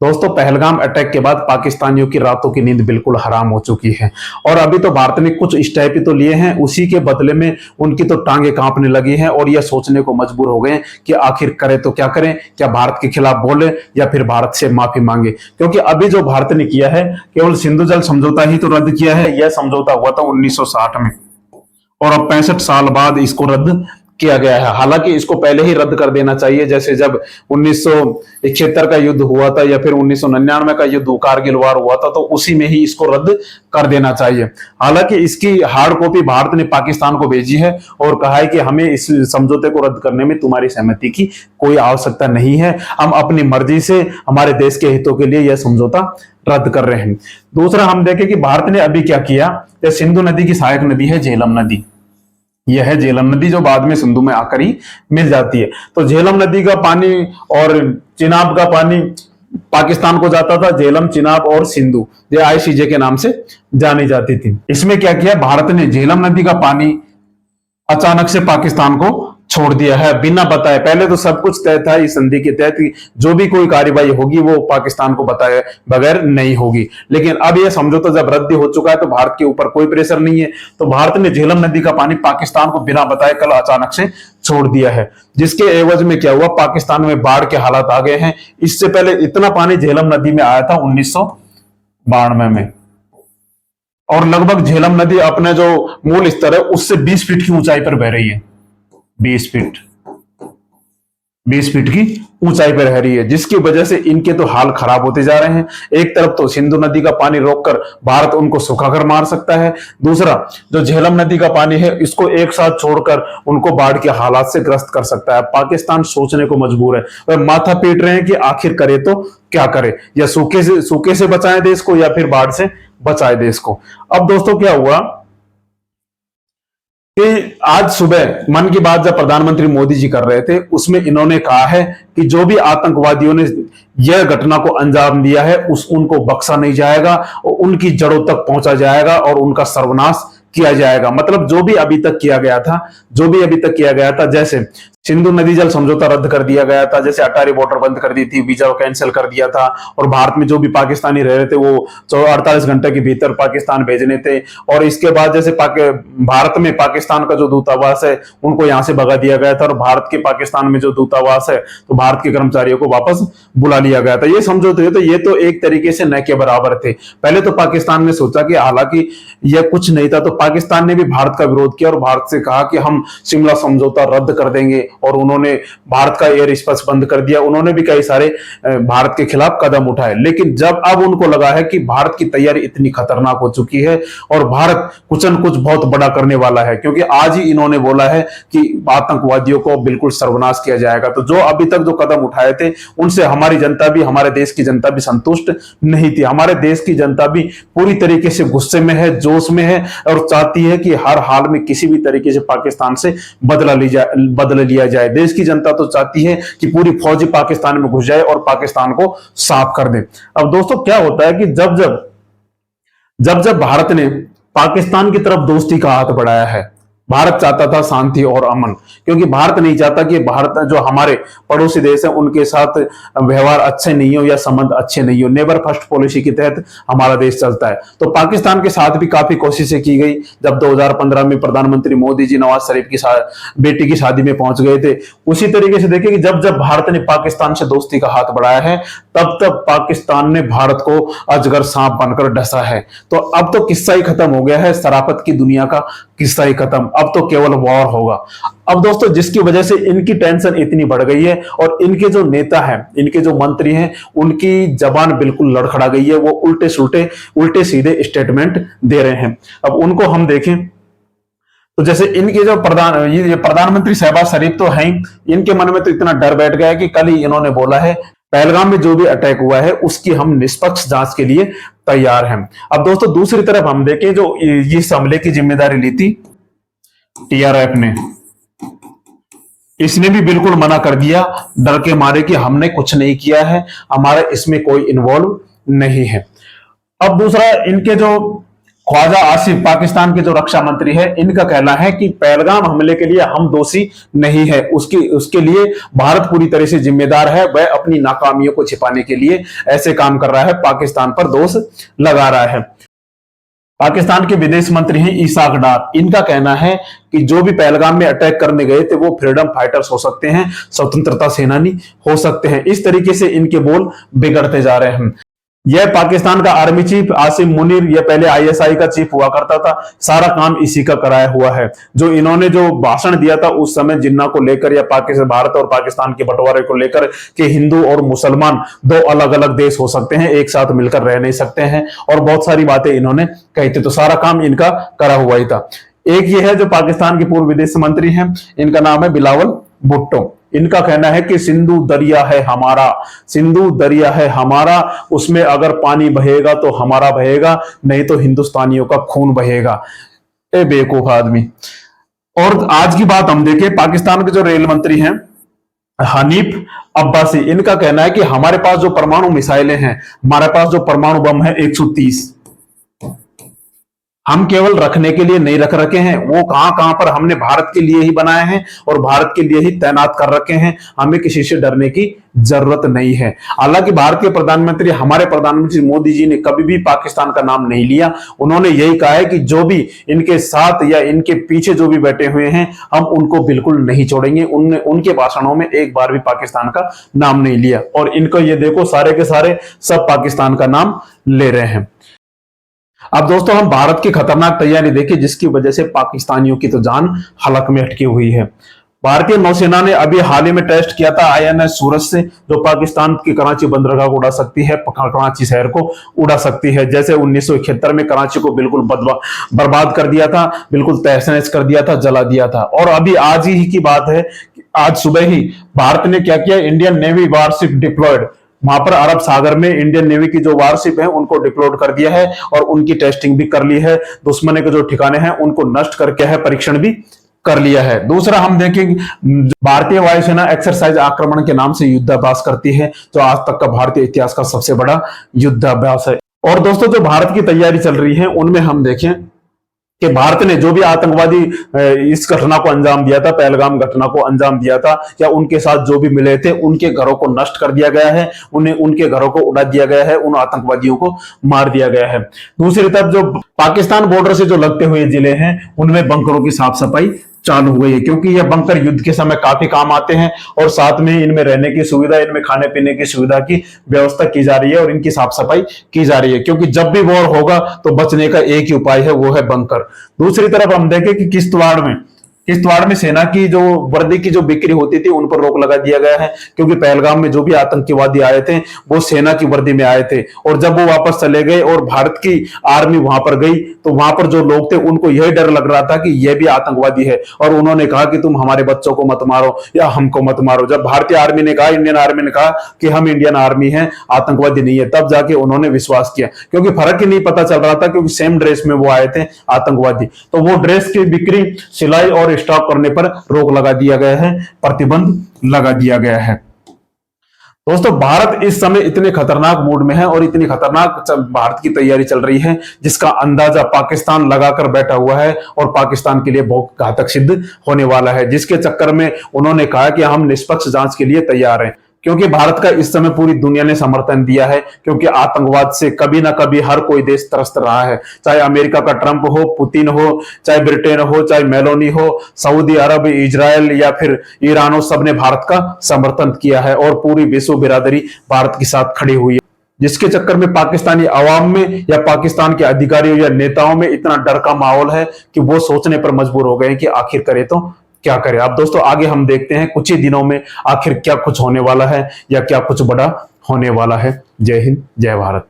दोस्तों, पहलगाम अटैक के बाद पाकिस्तानियों की रातों की नींद बिल्कुल हराम हो चुकी है। और अभी तो भारत ने कुछ स्टेप ही तो लिए हैं, उसी के बदले में उनकी तो टांगे कांपने लगी हैं और यह सोचने को मजबूर हो गए कि आखिर करें तो क्या करें, क्या भारत के खिलाफ बोले या फिर भारत से माफी मांगे। क्योंकि अभी जो भारत ने किया है, केवल सिंधु जल समझौता ही तो रद्द किया है। यह समझौता हुआ था 1960 में और अब 65 साल बाद इसको रद्द किया गया है। हालांकि इसको पहले ही रद्द कर देना चाहिए, जैसे जब 1971 का युद्ध हुआ था या फिर 1999 का युद्ध कारगिल वार हुआ था, तो उसी में ही इसको रद्द कर देना चाहिए। हालांकि इसकी हार्ड कॉपी भारत ने पाकिस्तान को भेजी है और कहा है कि हमें इस समझौते को रद्द करने में तुम्हारी सहमति की कोई आवश्यकता नहीं है, हम अपनी मर्जी से हमारे देश के हितों के लिए यह समझौता रद्द कर रहे हैं। दूसरा, हम देखें कि भारत ने अभी क्या किया। सिंधु नदी की सहायक नदी है झेलम नदी। यह है झेलम नदी, जो बाद में सिंधु में आकर ही मिल जाती है। तो झेलम नदी का पानी और चिनाब का पानी पाकिस्तान को जाता था। झेलम, चिनाब और सिंधु ये आईसीजे के नाम से जानी जाती थी। इसमें क्या किया भारत ने, झेलम नदी का पानी अचानक से पाकिस्तान को छोड़ दिया है बिना बताए। पहले तो सब कुछ तय था इस संधि के तहत, जो भी कोई कार्रवाई होगी वो पाकिस्तान को बताए बगैर नहीं होगी। लेकिन अब यह समझौता जब रद्द हो चुका है तो भारत के ऊपर कोई प्रेशर नहीं है, तो भारत ने झेलम नदी का पानी पाकिस्तान को बिना बताए कल अचानक से छोड़ दिया है। जिसके एवज में क्या हुआ, पाकिस्तान में बाढ़ के हालात आ गए हैं। इससे पहले इतना पानी झेलम नदी में आया था 1992 में, और लगभग झेलम नदी अपने जो मूल स्तर है उससे 20 फीट की ऊंचाई पर बह रही है। 20 फीट की ऊंचाई पर रह रही है, जिसकी वजह से इनके तो हाल खराब होते जा रहे हैं। एक तरफ तो सिंधु नदी का पानी रोककर भारत उनको सुखाकर मार सकता है, दूसरा जो झेलम नदी का पानी है इसको एक साथ छोड़कर उनको बाढ़ के हालात से ग्रस्त कर सकता है। पाकिस्तान सोचने को मजबूर है, वह माथा पीट रहे हैं कि आखिर करे तो क्या करे, या सूखे से बचाएं देश को या फिर बाढ़ से बचाए देश को। अब दोस्तों क्या हुआ कि आज सुबह मन की बात जब प्रधानमंत्री मोदी जी कर रहे थे, उसमें इन्होंने कहा है कि जो भी आतंकवादियों ने यह घटना को अंजाम दिया है उनको बख्शा नहीं जाएगा और उनकी जड़ों तक पहुंचा जाएगा और उनका सर्वनाश किया जाएगा। मतलब जो भी अभी तक किया गया था, जैसे सिंधु नदी जल समझौता रद्द कर दिया गया था, जैसे अटारी बॉर्डर बंद कर दी थी, वीजा कैंसिल कर दिया था, और भारत में जो भी पाकिस्तानी रह रहे थे वो 48 घंटे के भीतर पाकिस्तान भेजने थे। और इसके बाद जैसे भारत में पाकिस्तान का जो दूतावास है उनको यहां से भगा दिया गया था, और भारत के पाकिस्तान में जो दूतावास है तो भारत के कर्मचारियों को वापस बुला लिया गया था। ये समझौते तो ये तो एक तरीके से न के बराबर थे। पहले तो पाकिस्तान ने सोचा कि हालांकि यह कुछ नहीं था, तो पाकिस्तान ने भी भारत का विरोध किया और भारत से कहा कि हम शिमला समझौता रद्द कर देंगे, और उन्होंने भारत का एयर स्पेस बंद कर दिया। उन्होंने भी कई सारे भारत के खिलाफ कदम उठाए। लेकिन जब अब उनको लगा है कि भारत की तैयारी इतनी खतरनाक हो चुकी है और भारत कुछ न कुछ बहुत बड़ा करने वाला है, क्योंकि आज ही इन्होंने बोला है कि आतंकवादियों को बिल्कुल सर्वनाश किया जाएगा, तो जो अभी तक जो कदम उठाए थे उनसे हमारी जनता भी, हमारे देश की जनता भी संतुष्ट नहीं थी। हमारे देश की जनता भी पूरी तरीके से गुस्से में है, जोश में है, और चाहती है कि हर हाल में किसी भी तरीके से पाकिस्तान से बदला लिया जाए। देश की जनता तो चाहती है कि पूरी फौज पाकिस्तान में घुस जाए और पाकिस्तान को साफ कर दे। अब दोस्तों क्या होता है कि जब भारत ने पाकिस्तान की तरफ दोस्ती का हाथ बढ़ाया है, भारत चाहता था शांति और अमन, क्योंकि भारत नहीं चाहता कि भारत जो हमारे पड़ोसी देश है उनके साथ व्यवहार अच्छे नहीं हो या संबंध अच्छे नहीं हो। नेबर फर्स्ट पॉलिसी के तहत हमारा देश चलता है। तो पाकिस्तान के साथ भी काफी कोशिशें की गई। जब 2015 में प्रधानमंत्री मोदी जी नवाज शरीफ की बेटी की शादी में पहुंच गए थे, उसी तरीके से देखिए कि जब भारत ने पाकिस्तान से दोस्ती का हाथ बढ़ाया है, तब पाकिस्तान ने भारत को अजगर सांप बनकर डसा है। तो अब तो किस्सा ही खत्म हो गया है, शराफत की दुनिया का किस्सा ही खत्म, अब तो केवल वॉर होगा। अब दोस्तों जिसकी वजह से इनकी टेंशन इतनी बढ़ गई है और इनके जो नेता हैं, इनके जो मंत्री हैं, उनकी जबान बिल्कुल लड़खड़ा गई है। वो उल्टे सीधे स्टेटमेंट दे रहे हैं। अब उनको हम देखें तो जैसे इनके जो प्रधानमंत्री शहबाज शरीफ तो हैं, इनके मन में तो इतना डर बैठ गया है कि कल ही इन्होंने बोला है पहलगाम में जो भी अटैक हुआ है उसकी हम निष्पक्ष जांच के लिए तैयार हैं। अब दोस्तों दूसरी तरफ हम देखें, जो इस हमले की जिम्मेदारी ली थी टीआरएफ ने, इसने भी बिल्कुल मना कर दिया, डर के मारे कि हमने कुछ नहीं किया है, हमारा इसमें कोई इन्वॉल्व नहीं है। अब दूसरा, इनके जो ख्वाजा आसिफ पाकिस्तान के जो रक्षा मंत्री है, इनका कहना है कि पहलगाम हमले के लिए हम दोषी नहीं है, उसके लिए भारत पूरी तरह से जिम्मेदार है। वह अपनी नाकामियों को छिपाने के लिए ऐसे काम कर रहा है, पाकिस्तान पर दोष लगा रहा है। पाकिस्तान के विदेश मंत्री हैं इसाक डार। इनका कहना है कि जो भी पहलगाम में अटैक करने गए थे वो फ्रीडम फाइटर्स हो सकते हैं, स्वतंत्रता सेनानी हो सकते हैं। इस तरीके से इनके बोल बिगड़ते जा रहे हैं। यह पाकिस्तान का आर्मी चीफ आसिम मुनीर, यह पहले आईएसआई का चीफ हुआ करता था, सारा काम इसी का कराया हुआ है। जो इन्होंने जो भाषण दिया था उस समय जिन्ना को लेकर या पाकिस्तान, भारत और पाकिस्तान के बंटवारे को लेकर कि हिंदू और मुसलमान दो अलग अलग देश हो सकते हैं, एक साथ मिलकर रह नहीं सकते हैं, और बहुत सारी बातें इन्होंने कही थी। तो सारा काम इनका करा हुआ ही था। एक ये है जो पाकिस्तान के पूर्व विदेश मंत्री हैं, इनका नाम है बिलावल भुट्टो। इनका कहना है कि सिंधु दरिया है हमारा, सिंधु दरिया है हमारा, उसमें अगर पानी बहेगा तो हमारा बहेगा, नहीं तो हिंदुस्तानियों का खून बहेगा। ए बेवकूफ आदमी। और आज की बात हम देखें, पाकिस्तान के जो रेल मंत्री हैं हनीफ अब्बासी, इनका कहना है कि हमारे पास जो परमाणु मिसाइलें हैं, हमारे पास जो परमाणु बम है 130, हम केवल रखने के लिए नहीं रख रखे हैं, वो कहां कहां पर हमने भारत के लिए ही बनाए हैं और भारत के लिए ही तैनात कर रखे हैं। हमें किसी से डरने की जरूरत नहीं है। हालांकि भारत के प्रधानमंत्री, हमारे प्रधानमंत्री मोदी जी ने कभी भी पाकिस्तान का नाम नहीं लिया। उन्होंने यही कहा है कि जो भी इनके साथ या इनके पीछे जो भी बैठे हुए हैं, हम उनको बिल्कुल नहीं छोड़ेंगे। उनके भाषणों में एक बार भी पाकिस्तान का नाम नहीं लिया, और इनको ये देखो सारे के सारे सब पाकिस्तान का नाम ले रहे हैं। अब दोस्तों हम भारत की खतरनाक तैयारी देखें, जिसकी वजह से पाकिस्तानियों की तो जान हलक में अटकी हुई है। भारतीय नौसेना ने अभी हाल ही में टेस्ट किया था आईएनएस सूरज से, जो पाकिस्तान की कराची बंदरगाह को उड़ा सकती है, कराची शहर को उड़ा सकती है। जैसे 1971 में कराची को बिल्कुल बर्बाद कर दिया था, बिल्कुल तहस नहस कर दिया था, जला दिया था। और अभी आज ही की बात है, आज सुबह ही भारत ने क्या किया, इंडियन नेवी वारशिप डिप्लॉयड, वहां पर अरब सागर में इंडियन नेवी की जो वारशिप है उनको डिप्लॉयड कर दिया है, और उनकी टेस्टिंग भी कर ली है। दुश्मन के जो ठिकाने हैं उनको नष्ट करके है, परीक्षण भी कर लिया है। दूसरा हम देखेंगे, भारतीय वायुसेना एक्सरसाइज आक्रमण के नाम से युद्धाभ्यास करती है, जो आज तक का भारतीय इतिहास का सबसे बड़ा युद्धाभ्यास है। और दोस्तों जो भारत की तैयारी चल रही है उनमें हम देखें कि भारत ने जो भी आतंकवादी इस घटना को अंजाम दिया था, पहलगाम घटना को अंजाम दिया था, या उनके साथ जो भी मिले थे, उनके घरों को नष्ट कर दिया गया है, उनके घरों को उड़ा दिया गया है, उन आतंकवादियों को मार दिया गया है। दूसरी तरफ जो पाकिस्तान बॉर्डर से जो लगते हुए जिले हैं उनमें बंकरों की साफ सफाई चालू हुई है, क्योंकि ये बंकर युद्ध के समय काफी काम आते हैं, और साथ में इनमें रहने की सुविधा, इनमें खाने पीने की सुविधा की व्यवस्था की जा रही है, और इनकी साफ सफाई की जा रही है, क्योंकि जब भी वॉर होगा तो बचने का एक ही उपाय है, वो है बंकर। दूसरी तरफ हम देखें कि किश्तवाड़ में सेना की जो वर्दी की जो बिक्री होती थी उन पर रोक लगा दिया गया है, क्योंकि पहलगाम में जो भी आतंकवादी आए थे वो सेना की वर्दी में आए थे, और जब वो वापस चले गए और भारत की आर्मी वहां पर गई तो वहां पर जो लोग थे उनको यही डर लग रहा था कि यह भी आतंकवादी है, और उन्होंने कहा कि तुम हमारे बच्चों को मत मारो या हमको मत मारो। जब भारतीय आर्मी ने कहा, इंडियन आर्मी ने कहा कि हम इंडियन आर्मी है, आतंकवादी नहीं है, तब जाके उन्होंने विश्वास किया, क्योंकि फर्क ही नहीं पता चल रहा था, क्योंकि सेम ड्रेस में वो आए थे आतंकवादी। तो वो ड्रेस की बिक्री, सिलाई और स्टॉक करने पर रोक लगा दिया गया है, प्रतिबंध लगा दिया गया है। दोस्तों भारत इस समय इतने खतरनाक मूड में है और इतनी खतरनाक भारत की तैयारी चल रही है, जिसका अंदाजा पाकिस्तान लगाकर बैठा हुआ है, और पाकिस्तान के लिए बहुत घातक सिद्ध होने वाला है, जिसके चक्कर में उन्होंने कहा कि हम निष्पक्ष जांच के लिए तैयार हैं। क्योंकि भारत का इस समय पूरी दुनिया ने समर्थन दिया है, क्योंकि आतंकवाद से कभी ना कभी हर कोई देश त्रस्त रहा है, चाहे अमेरिका का ट्रंप हो, पुतिन हो, चाहे ब्रिटेन हो, चाहे मेलोनी हो, सऊदी अरब, इजराइल या फिर ईरान हो, सबने भारत का समर्थन किया है, और पूरी विश्व बिरादरी भारत के साथ खड़ी हुई है, जिसके चक्कर में पाकिस्तानी अवाम में या पाकिस्तान के अधिकारियों या नेताओं में इतना डर का माहौल है कि वो सोचने पर मजबूर हो गए कि आखिर करे तो क्या करें। अब दोस्तों आगे हम देखते हैं कुछ ही दिनों में आखिर क्या कुछ होने वाला है या क्या कुछ बड़ा होने वाला है। जय हिंद, जय भारत।